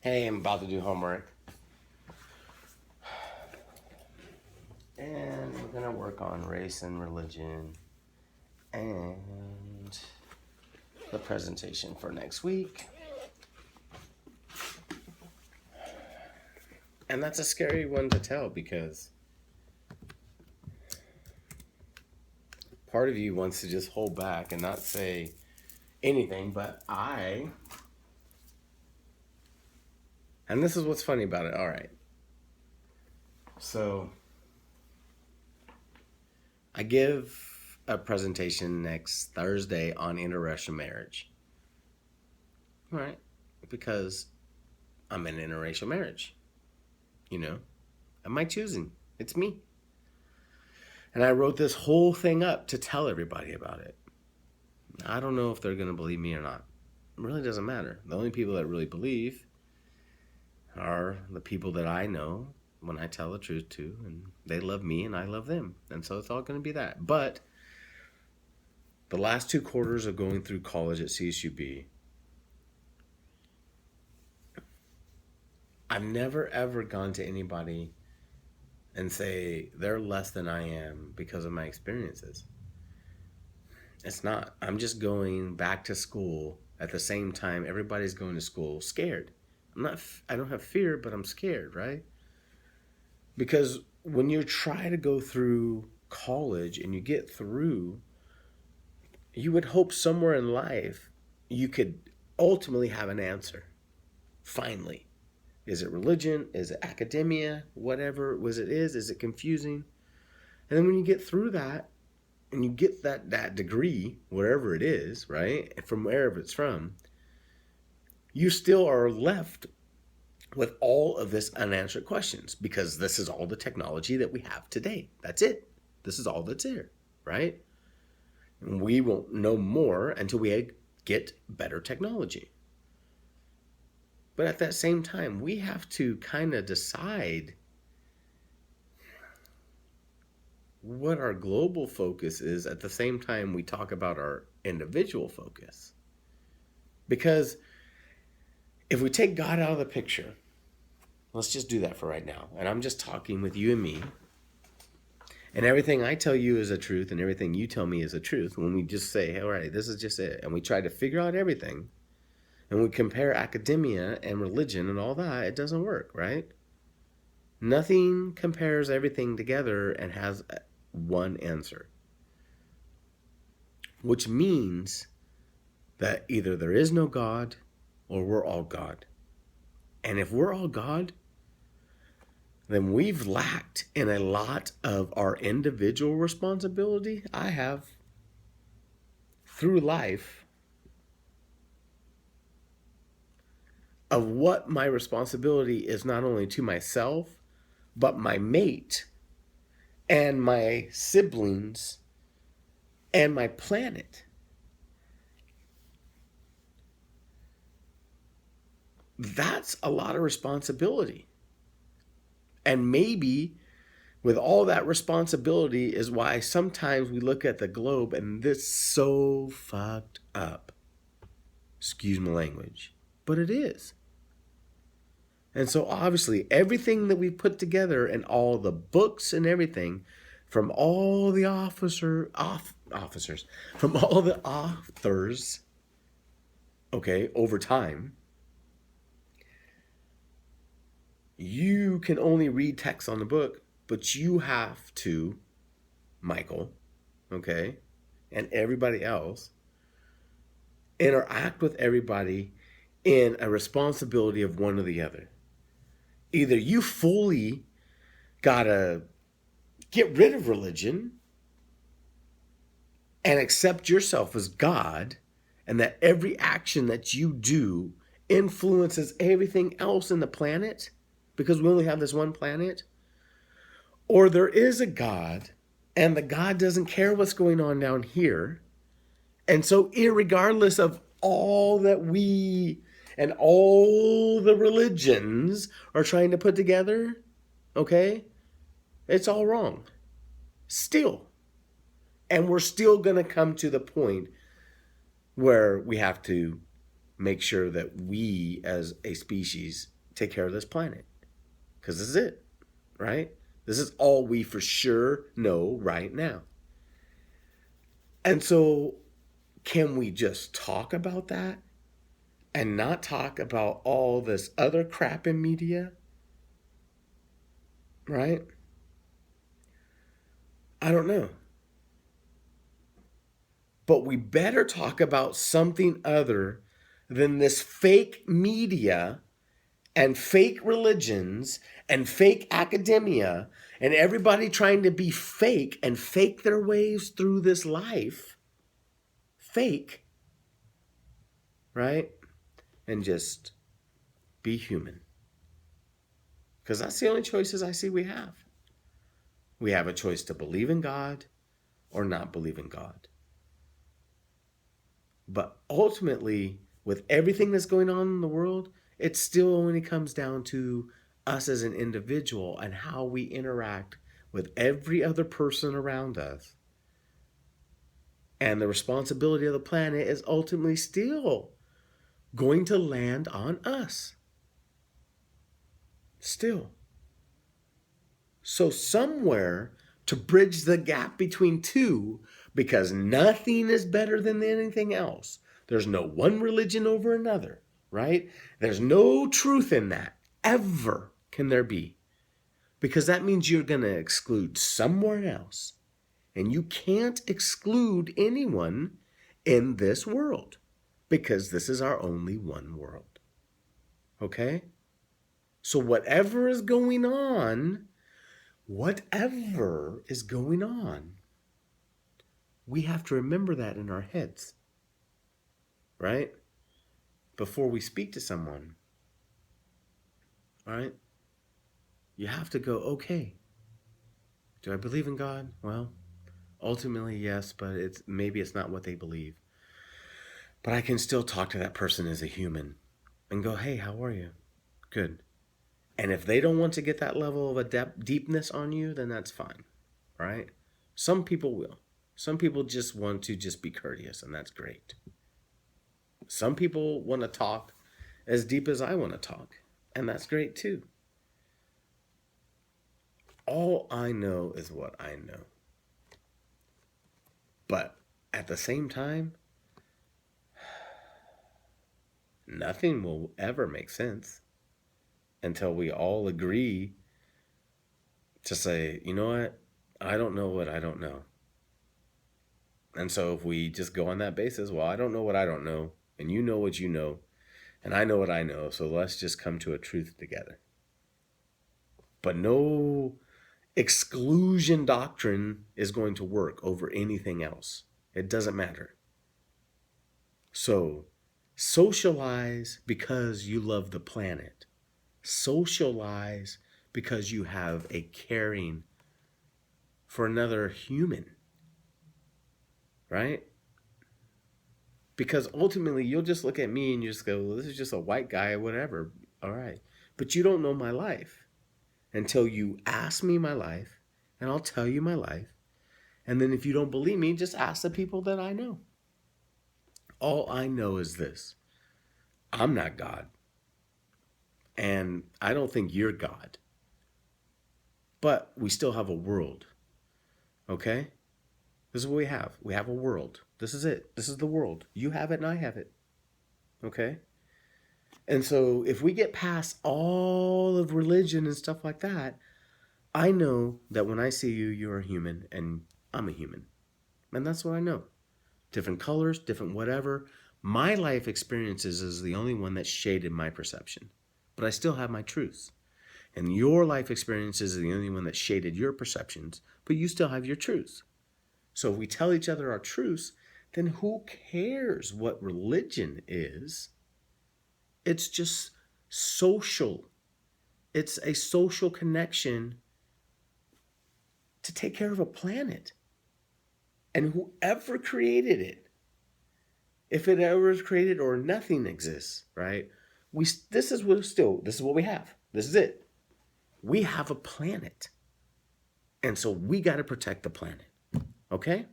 Hey, I'm about to do homework. And we're going to work on race and religion and the presentation for next week. And that's a scary one to tell because part of you wants to just hold back and not say anything, but and this is what's funny about it. All right. So I give a presentation next Thursday on interracial marriage. All right. Because I'm in interracial marriage. You know, am my choosing. It's me. And I wrote this whole thing up to tell everybody about it. I don't know if they're going to believe me or not. It really doesn't matter. The only people that really believe are the people that I know when I tell the truth to, and they love me and I love them. And so it's all going to be that. But the last 2 quarters of going through college at CSUB, I've never ever gone to anybody and say they're less than I am because of my experiences. It's not. I'm just going back to school at the same time everybody's going to school scared. I don't have fear, but I'm scared, right? Because when you try to go through college and you get through, you would hope somewhere in life you could ultimately have an answer. Finally. Is it religion? Is it academia? Whatever is it confusing? And then when you get through that and you get that degree, wherever it is, right? From wherever it's from, you still are left with all of this unanswered questions because this is all the technology that we have today. That's it. This is all that's here, right? And we won't know more until we get better technology. But at that same time, we have to kind of decide what our global focus is at the same time we talk about our individual focus. Because if we take God out of the picture, let's just do that for right now. And I'm just talking with you and me. And everything I tell you is a truth and everything you tell me is a truth. When we just say, hey, all right, this is just it. And we try to figure out everything. And we compare academia and religion and all that, it doesn't work, right? Nothing compares everything together and has one answer. Which means that either there is no God or we're all God. And if we're all God, then we've lacked in a lot of our individual responsibility. I have, through life, of what my responsibility is not only to myself, but my mate and my siblings and my planet. That's a lot of responsibility. And maybe with all that responsibility is why sometimes we look at the globe and this is so fucked up. Excuse my language. But it is. And so obviously everything that we put together and all the books and everything from all the officers, from all the authors, okay, over time, you can only read text on the book, but you have to, Michael, okay, and everybody else, interact with everybody in a responsibility of one or the other. Either you fully gotta get rid of religion and accept yourself as God, and that every action that you do influences everything else in the planet because we only have this one planet, or there is a God and the God doesn't care what's going on down here. And so, irregardless of all that we and all the religions are trying to put together, okay, it's all wrong. Still. And we're still going to come to the point where we have to make sure that we as a species take care of this planet. Because this is it, right? This is all we for sure know right now. And so, can we just talk about that and not talk about all this other crap in media? Right? I don't know. But we better talk about something other than this fake media and fake religions and fake academia and everybody trying to be fake and fake their ways through this life. Fake. Right? And just be human. Because that's the only choices I see we have. We have a choice to believe in God or not believe in God. But ultimately, with everything that's going on in the world, it still only comes down to us as an individual and how we interact with every other person around us. And the responsibility of the planet is ultimately still going to land on us. Still. So somewhere to bridge the gap between two, because nothing is better than anything else. There's no one religion over another, right? There's no truth in that. Ever can there be. Because that means you're going to exclude someone else. And you can't exclude anyone in this world. Because this is our only one world. Okay? So whatever is going on, we have to remember that in our heads, right? Before we speak to someone, right? You have to go, okay, do I believe in God? Well, ultimately, yes, but maybe it's not what they believe. But I can still talk to that person as a human and go, hey, how are you? Good. And if they don't want to get that level of a deepness on you, then that's fine, right? Some people will. Some people just want to just be courteous, and that's great. Some people want to talk as deep as I want to talk, and that's great too. All I know is what I know. But at the same time, nothing will ever make sense until we all agree to say, you know what? I don't know what I don't know. And so if we just go on that basis, well, I don't know what I don't know, and you know what you know, and I know what I know, so let's just come to a truth together. But no exclusion doctrine is going to work over anything else. It doesn't matter. So socialize because you love the planet. Socialize because you have a caring for another human. Right? Because ultimately you'll just look at me and you just go, well, this is just a white guy or whatever. All right. But you don't know my life until you ask me my life, and I'll tell you my life. And then if you don't believe me, just ask the people that I know. All I know is this. I'm not God. And I don't think you're God. But we still have a world. Okay? This is what we have. We have a world. This is it. This is the world. You have it and I have it. Okay? And so if we get past all of religion and stuff like that, I know that when I see you, you're a human and I'm a human. And that's what I know. Different colors, different whatever. My life experiences is the only one that shaded my perception. But I still have my truths. And your life experiences is the only one that shaded your perceptions. But you still have your truths. So if we tell each other our truths, then who cares what religion is? It's just social. It's a social connection to take care of a planet. And whoever created it, if it ever was created or nothing exists, right? This is what we have. This is it. We have a planet. And so we got to protect the planet. Okay?